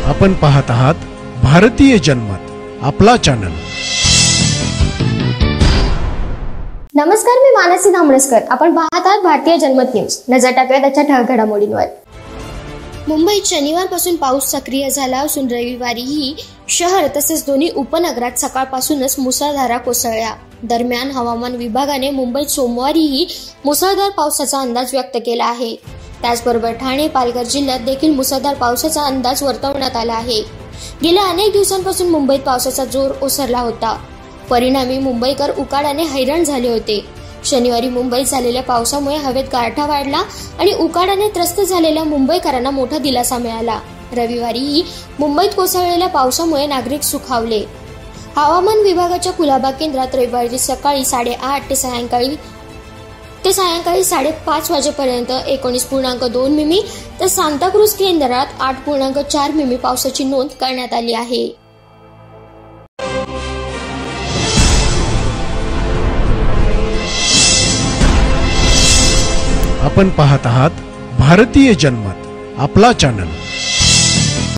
आपण पाहत आहात भारतीय जनमत, आपला चॅनल। नमस्कार, मी मानसी धामणसकर। आपण पाहत आहात भारतीय जनमत न्यूज। नजर टाकूया त्याच्या ठळक घडामोडींवर। मुंबईत शनिवारपासून पाऊस सक्रिय झाला असून रविवारीही शहर तसेच दोन्ही उपनगरात सकाळपासूनच मुसळधार कोसळल्या। दरम्यान हवामान विभागाने मुंबईत सोमवारीही मुसळधार पावसाचा अंदाज व्यक्त केला आहे। त्याचबरोबर ठाणे, पालघर जिल्ह्यात देखील मुसळधार पावसाचा अंदाज वर्तवण्यात आला आहे। गेल्या अनेक दिवसांपासून मुंबईत पावसाचा जोर ओसरला होता। परिणामी मुंबईकर उकाड्याने हैराण झाले होते। शनिवारी मुंबईत झालेल्या पावसामुळे हवेत गारठा वाढला आणि उकाड्याने त्रस्त झालेल्या मुंबईकरांना मोठा दिलासा मिळाला। रविवारीही मुंबईत कोसळलेल्या पावसामुळे नागरिक सुखावले। हवामान विभागाच्या कुलाबा केंद्रात रविवारी सकाळी 8:30 ते सायंकाळी 5:30 वाजेपर्यंत 19.2 मिमी तर सांताक्रूज केंद्रात 8.4 मिमी पावसाची नोंद करण्यात आली आहे। आपण पाहत आहात भारतीय जनमत, आपला चॅनल।